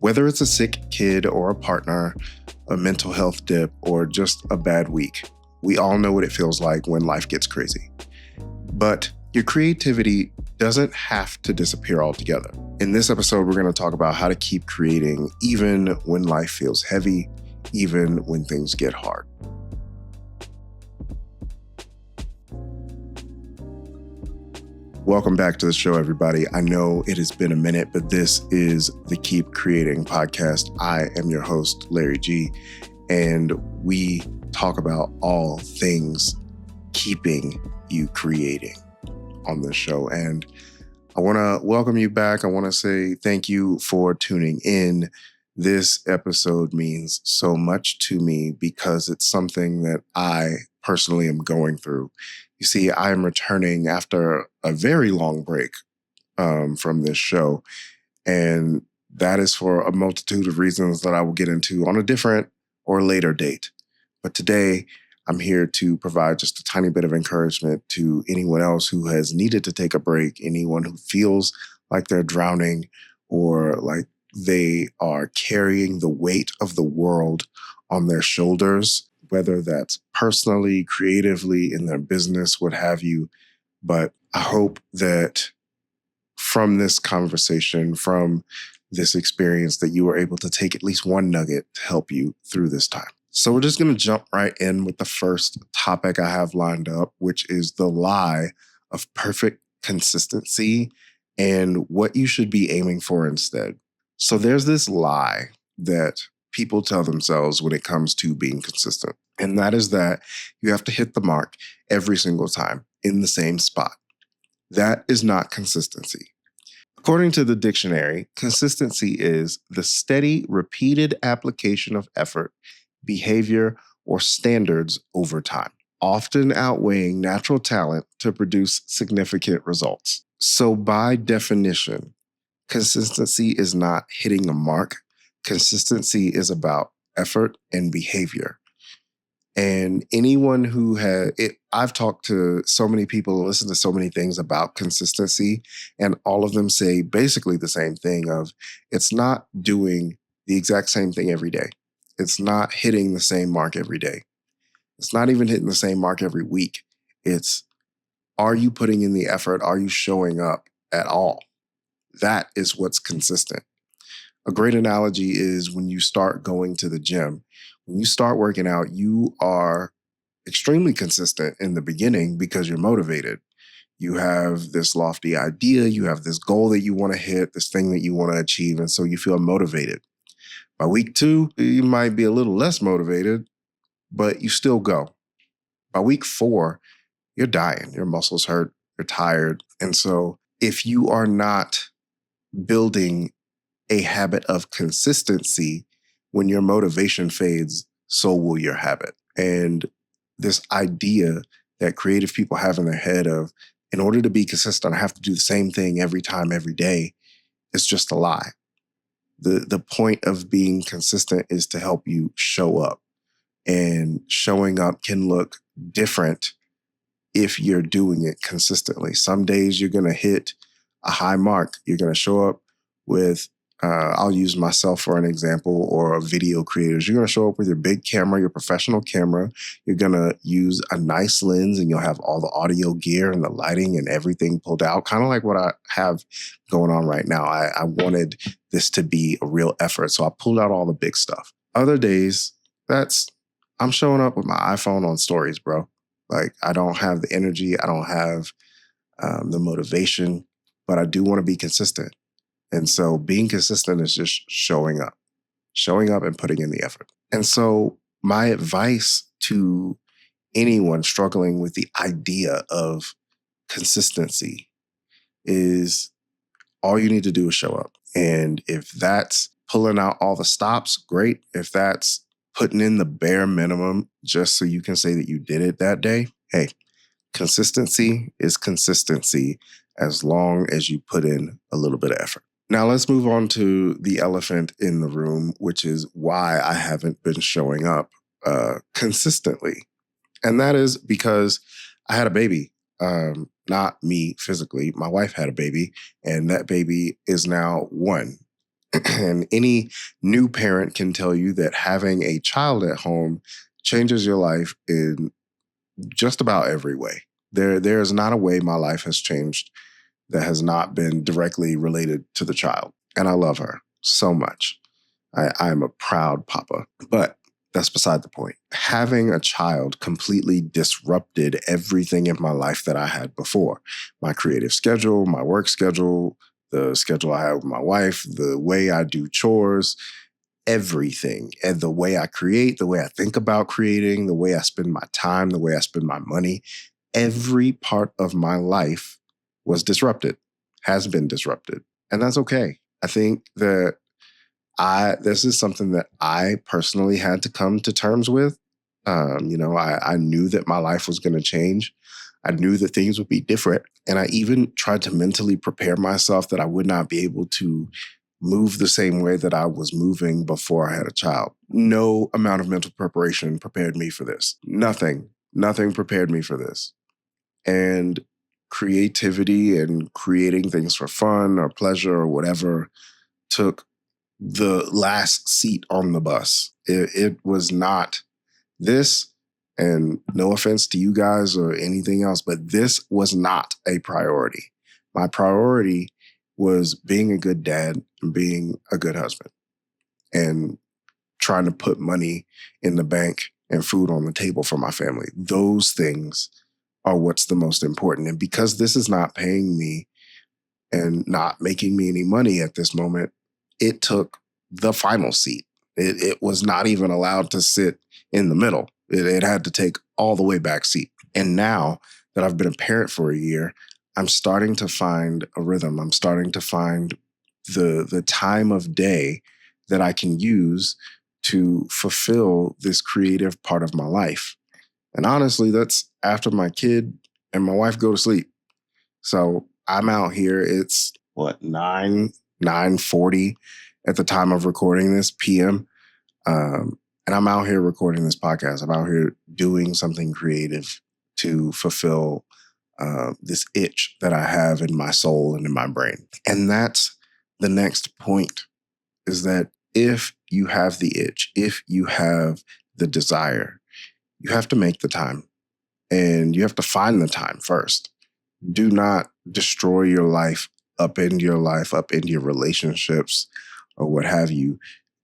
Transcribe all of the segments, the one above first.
Whether it's a sick kid or a partner, a mental health dip, or just a bad week, we all know what it feels like when life gets crazy. But your creativity doesn't have to disappear altogether. In this episode, we're going to talk about how to keep creating even when life feels heavy, even when things get hard. Welcome back to the show, everybody. I know it has been a minute, but this is the Keep Creating podcast. I am your host, Larry G, and we talk about all things keeping you creating on this show. And I want to welcome you back. I want to say thank you for tuning in. This episode means so much to me because it's something that I personally am going through. You see, I am returning after a very long break from this show, and that is for a multitude of reasons that I will get into on a different or later date. But today, I'm here to provide just a tiny bit of encouragement to anyone else who has needed to take a break, anyone who feels like they're drowning or like they are carrying the weight of the world on their shoulders, whether that's personally, creatively, in their business, what have you. But I hope that from this conversation, from this experience, that you were able to take at least one nugget to help you through this time. So we're just going to jump right in with the first topic I have lined up, which is the lie of perfect consistency and what you should be aiming for instead. So there's this lie that people tell themselves when it comes to being consistent, and that is that you have to hit the mark every single time in the same spot. That is not consistency. According to the dictionary, consistency is the steady, repeated application of effort, behavior, or standards over time, often outweighing natural talent to produce significant results. So by definition, consistency is not hitting a mark. Consistency is about effort and behavior. And anyone who I've talked to so many people, listened to so many things about consistency, and all of them say basically the same thing of it's not doing the exact same thing every day. It's not hitting the same mark every day. It's not even hitting the same mark every week. It's, are you putting in the effort? Are you showing up at all? That is what's consistent. A great analogy is when you start going to the gym. When you start working out, you are extremely consistent in the beginning because you're motivated. You have this lofty idea, you have this goal that you want to hit, this thing that you want to achieve, and so you feel motivated. By week 2, you might be a little less motivated, but you still go. By week 4, you're dying, your muscles hurt, you're tired. And so if you are not building a habit of consistency, when your motivation fades, so will your habit. And this idea that creative people have in their head of, in order to be consistent, I have to do the same thing every time, every day, is just a lie. The point of being consistent is to help you show up. And showing up can look different if you're doing it consistently. Some days you're going to hit a high mark. You're going to show up with I'll use myself for an example, or video creators. You're going to show up with your big camera, your professional camera. You're going to use a nice lens, and you'll have all the audio gear and the lighting and everything pulled out, kind of like what I have going on right now. I wanted this to be a real effort, so I pulled out all the big stuff. Other days, I'm showing up with my iPhone on stories, bro. Like, I don't have the energy. I don't have the motivation, but I do want to be consistent. And so being consistent is just showing up and putting in the effort. And so my advice to anyone struggling with the idea of consistency is all you need to do is show up. And if that's pulling out all the stops, great. If that's putting in the bare minimum just so you can say that you did it that day, hey, consistency is consistency as long as you put in a little bit of effort. Now let's move on to the elephant in the room, which is why I haven't been showing up consistently. And that is because I had a baby. Not me physically. My wife had a baby, and that baby is now 1. And any new parent can tell you that having a child at home changes your life in just about every way. There is not a way my life has changed that has not been directly related to the child. And I love her so much. I am a proud papa. But that's beside the point. Having a child completely disrupted everything in my life that I had before. My creative schedule, my work schedule, the schedule I have with my wife, the way I do chores, everything. And the way I create, the way I think about creating, the way I spend my time, the way I spend my money, every part of my life was disrupted, has been disrupted. And that's okay. I think that this is something that I personally had to come to terms with. I knew that my life was going to change. I knew that things would be different. And I even tried to mentally prepare myself that I would not be able to move the same way that I was moving before I had a child. No amount of mental preparation prepared me for this. Nothing prepared me for this. And creativity and creating things for fun or pleasure or whatever took the last seat on the bus. It was not this, and no offense to you guys or anything else, but this was not a priority. My priority was being a good dad and being a good husband and trying to put money in the bank and food on the table for my family. Those things are what's the most important. And because this is not paying me and not making me any money at this moment, it took the final seat. It was not even allowed to sit in the middle. It had to take all the way back seat. And now that I've been a parent for a year, I'm starting to find a rhythm. I'm starting to find the time of day that I can use to fulfill this creative part of my life. And honestly, that's after my kid and my wife go to sleep. So I'm out here. It's what, 9:40 at the time of recording this PM. And I'm out here recording this podcast. I'm out here doing something creative to fulfill this itch that I have in my soul and in my brain. And that's the next point, is that if you have the itch, if you have the desire, you have to make the time and you have to find the time first. Do not destroy your life, upend your life, upend your relationships or what have you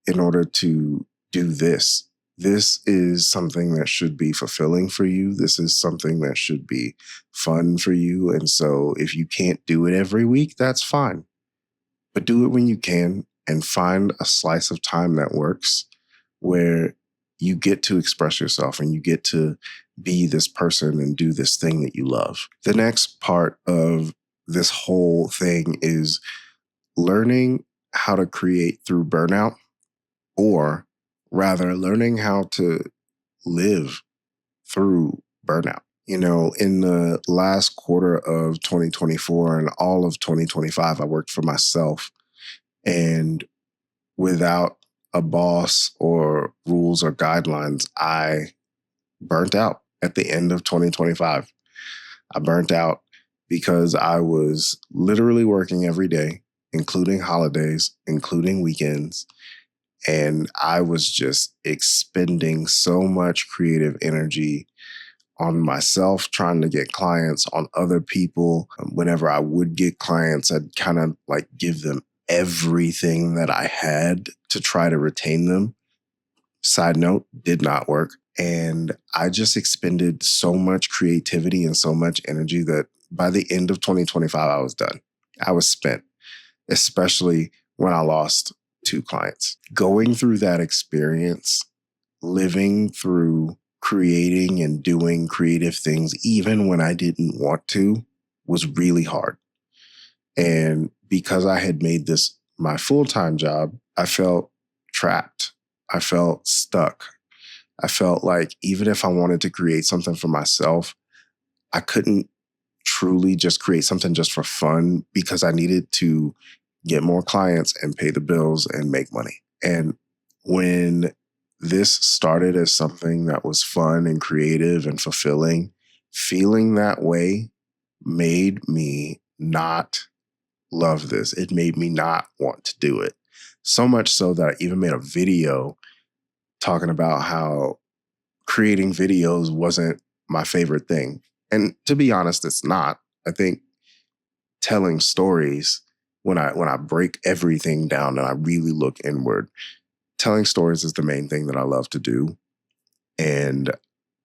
in order to do this. This is something that should be fulfilling for you. This is something that should be fun for you. And so if you can't do it every week, that's fine. But do it when you can and find a slice of time that works where you get to express yourself and you get to be this person and do this thing that you love. The next part of this whole thing is learning how to create through burnout, or rather learning how to live through burnout. You know, in the last quarter of 2024 and all of 2025, I worked for myself, and without a boss or rules or guidelines, I burnt out at the end of 2025. I burnt out because I was literally working every day, including holidays, including weekends. And I was just expending so much creative energy on myself, trying to get clients, on other people. Whenever I would get clients, I'd kind of like give them everything that I had to try to retain them. Side note, did not work. And I just expended so much creativity and so much energy that by the end of 2025, I was done. I was spent, especially when I lost 2 clients. Going through that experience, living through creating and doing creative things, even when I didn't want to, was really hard. And because I had made this my full-time job, I felt trapped. I felt stuck. I felt like even if I wanted to create something for myself, I couldn't truly just create something just for fun because I needed to get more clients and pay the bills and make money. And when this started as something that was fun and creative and fulfilling, feeling that way made me not love this. It made me not want to do it. So much so that I even made a video talking about how creating videos wasn't my favorite thing. And to be honest, it's not. I think telling stories, when I break everything down and I really look inward, telling stories is the main thing that I love to do. And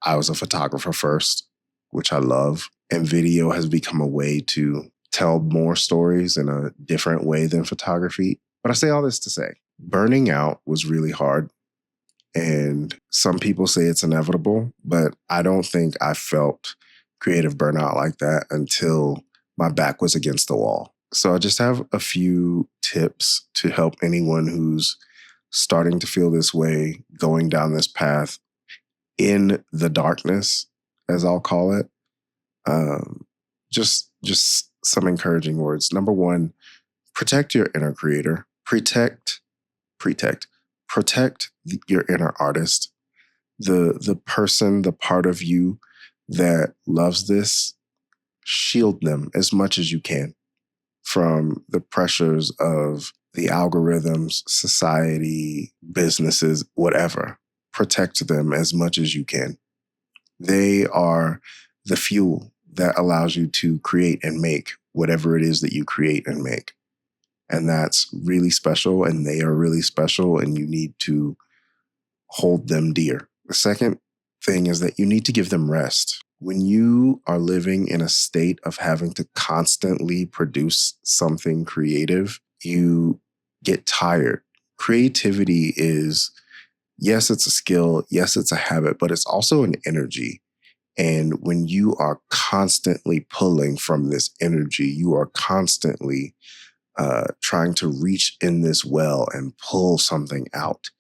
I was a photographer first, which I love. And video has become a way to tell more stories in a different way than photography. But I say all this to say, burning out was really hard. And some people say it's inevitable, but I don't think I felt creative burnout like that until my back was against the wall. So I just have a few tips to help anyone who's starting to feel this way, going down this path in the darkness, as I'll call it. Just some encouraging words. Number one, protect your inner creator. Protect your inner artist, the person, the part of you that loves this. Shield them as much as you can from the pressures of the algorithms, society, businesses, whatever. Protect them as much as you can. They are the fuel that allows you to create and make whatever it is that you create and make. And that's really special, and they are really special, and you need to hold them dear. The second thing is that you need to give them rest. When you are living in a state of having to constantly produce something creative, you get tired. Creativity is, yes, it's a skill. Yes, it's a habit, but it's also an energy. And when you are constantly pulling from this energy, you are constantly trying to reach in this well and pull something out.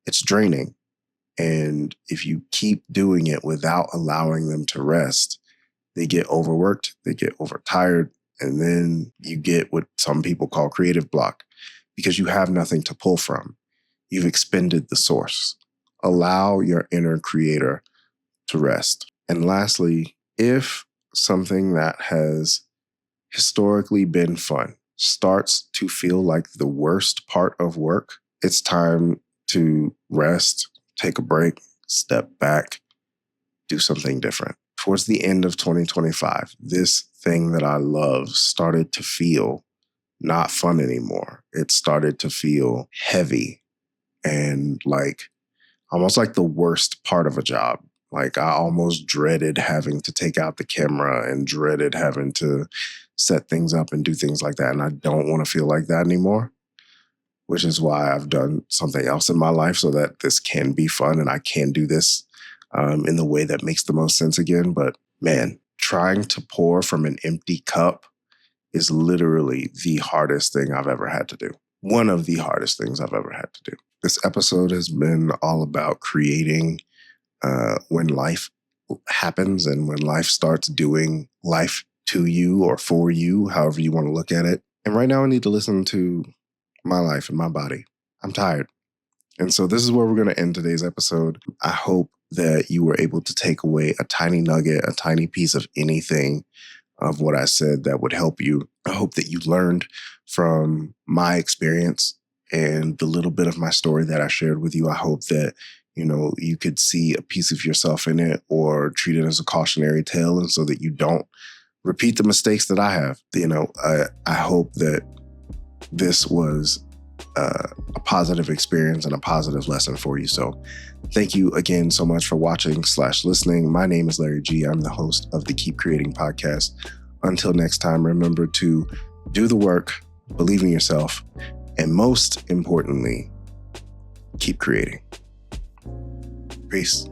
It's draining. And if you keep doing it without allowing them to rest, they get overworked, they get overtired, and then you get what some people call creative block because you have nothing to pull from. You've expended the source. Allow your inner creator to rest. And lastly, if something that has historically been fun starts to feel like the worst part of work, it's time to rest, take a break, step back, do something different. Towards the end of 2025, this thing that I love started to feel not fun anymore. It started to feel heavy and almost like the worst part of a job. Like I almost dreaded having to take out the camera and dreaded having to set things up and do things like that. And I don't want to feel like that anymore, which is why I've done something else in my life so that this can be fun and I can do this in the way that makes the most sense again. But man, trying to pour from an empty cup is literally the hardest thing I've ever had to do. One of the hardest things I've ever had to do. This episode has been all about creating when life happens and when life starts doing life to you or for you, however you want to look at it. And right now I need to listen to my life and my body. I'm tired. And so this is where we're going to end today's episode. I hope that you were able to take away a tiny nugget, a tiny piece of anything of what I said that would help you. I hope that you learned from my experience and the little bit of my story that I shared with you. I hope that, you could see a piece of yourself in it or treat it as a cautionary tale, and so that you don't repeat the mistakes that I have. I hope that this was a positive experience and a positive lesson for you. So thank you again so much for watching/listening. My name is Larry G. I'm the host of the Keep Creating podcast. Until next time, remember to do the work, believe in yourself, and most importantly, keep creating. Peace.